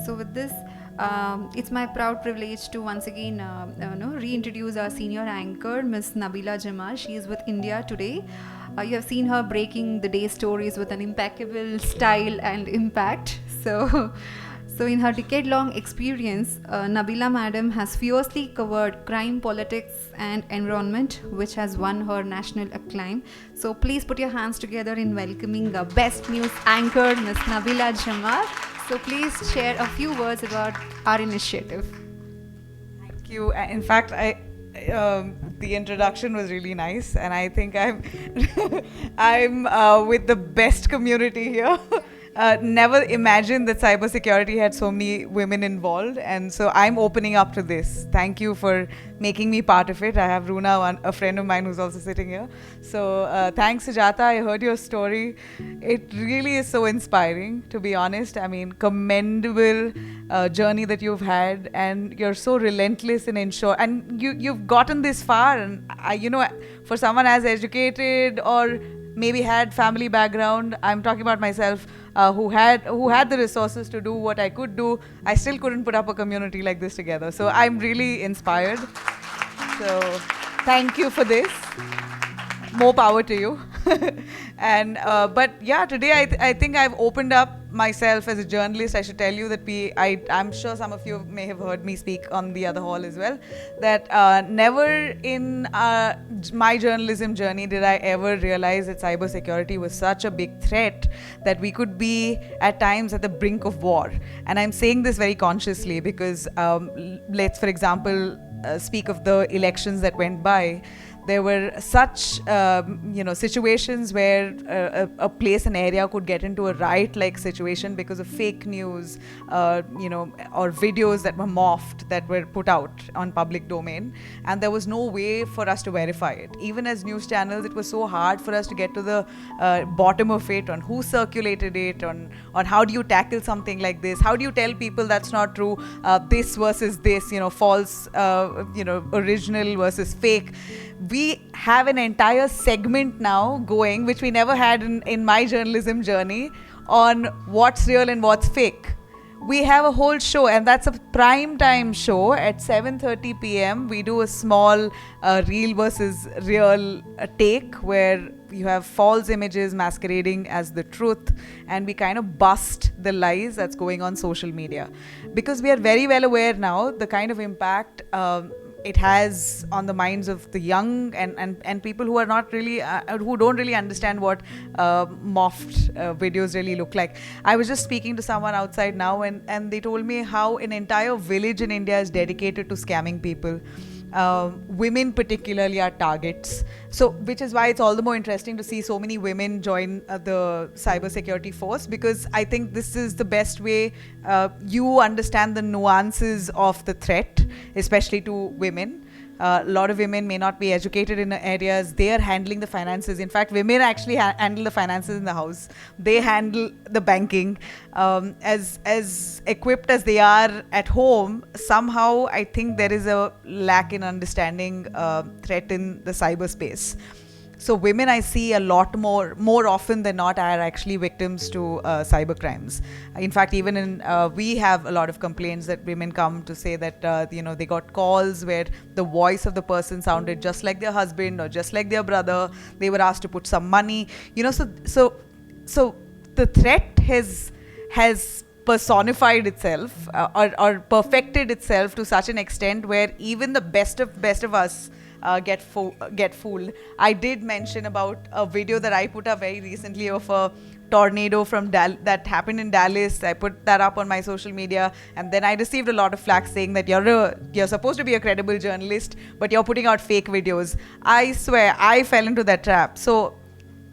So with this, it's my proud privilege to once again reintroduce our senior anchor, Miss Nabila Jamal. She is with India today. You have seen her breaking the day stories with an impeccable style and impact. So in her decade-long experience, Nabila Madam has fiercely covered crime, politics and environment, which has won her national acclaim. So please put your hands together in welcoming the best news anchor, Ms. Nabila Jamal. So please share a few words about our initiative. Thank you. In fact, the introduction was really nice, and I think I'm with the best community here. Never imagined that cybersecurity had so many women involved, and so I'm opening up to this. Thank you for making me part of it. I have Runa, a friend of mine who's also sitting here. So thanks, Sujata. I heard your story. It really is so inspiring, to be honest. I mean, commendable journey that you've had, and you're so relentless in ensure. And you've gotten this far, and for someone as educated or maybe had family background, I'm talking about myself, who had the resources to do what I could do, I still couldn't put up a community like this together. So I'm really inspired. So thank you for this. More power to you. And but yeah, today I think I've opened up myself as a journalist. I should tell you that I'm sure some of you may have heard me speak on the other hall as well, that never in my journalism journey did I ever realize that cybersecurity was such a big threat that we could be at times at the brink of war. And I'm saying this very consciously because let's, for example, speak of the elections that went by. There were such situations where a place, an area could get into a riot-like situation because of fake news, or videos that were morphed, that were put out on public domain, and there was no way for us to verify it. Even as news channels, it was so hard for us to get to the bottom of it, on who circulated it, on how do you tackle something like this, how do you tell people that's not true, this versus this, false, original versus fake. We have an entire segment now going, which we never had in my journalism journey, on what's real and what's fake. We have a whole show, and that's a prime time show at 7:30 p.m. We do a small real versus real take where you have false images masquerading as the truth, and we kind of bust the lies that's going on social media. Because we are very well aware now the kind of impact it has on the minds of the young and people who are not really who don't really understand what morphed videos really look like. I was just speaking to someone outside now, and they told me how an entire village in India is dedicated to scamming people. Women particularly are targets. So, which is why it's all the more interesting to see so many women join the cybersecurity force, because I think this is the best way you understand the nuances of the threat, especially to women. A lot of women may not be educated in areas. They are handling the finances. In fact, women actually handle the finances in the house. They handle the banking. As equipped as they are at home, somehow I think there is a lack in understanding threat in the cyberspace. So women, I see a lot more often than not, are actually victims to cyber crimes. In fact, even in we have a lot of complaints that women come to say that they got calls where the voice of the person sounded just like their husband or just like their brother. They were asked to put some money. So the threat has personified itself or perfected itself to such an extent where even the best of us get fooled. I did mention about a video that I put up very recently of a tornado that happened in Dallas. I put that up on my social media, and then I received a lot of flack saying that you're supposed to be a credible journalist, but you're putting out fake videos. I swear I fell into that trap. So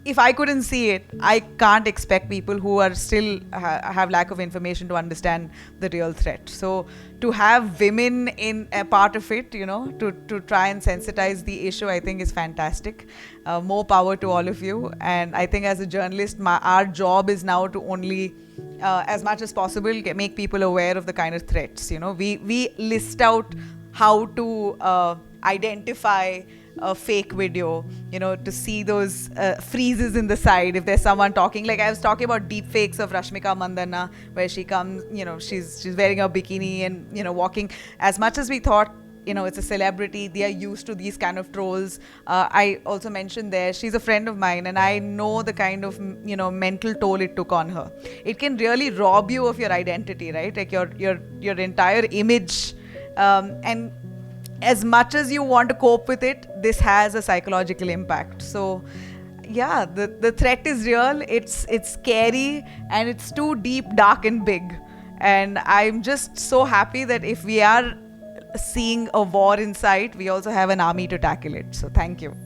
if I couldn't see it, I can't expect people who are still have lack of information to understand the real threat. So to have women in a part of it, to try and sensitize the issue, I think is fantastic. More power to all of you. And I think as a journalist, our job is now to only, as much as possible, make people aware of the kind of threats. We list out how to identify a fake video, to see those freezes in the side if there's someone talking. Like I was talking about deep fakes of Rashmika Mandanna, where she comes, she's wearing a bikini and, walking. As much as we thought, it's a celebrity, they are used to these kind of trolls. I also mentioned there, she's a friend of mine, and I know the kind of, mental toll it took on her. It can really rob you of your identity, right? Like your entire image. And as much as you want to cope with it, this has a psychological impact. So yeah, the threat is real, it's scary, and it's too deep, dark and big. And I'm just so happy that if we are seeing a war in sight, we also have an army to tackle it. So thank you.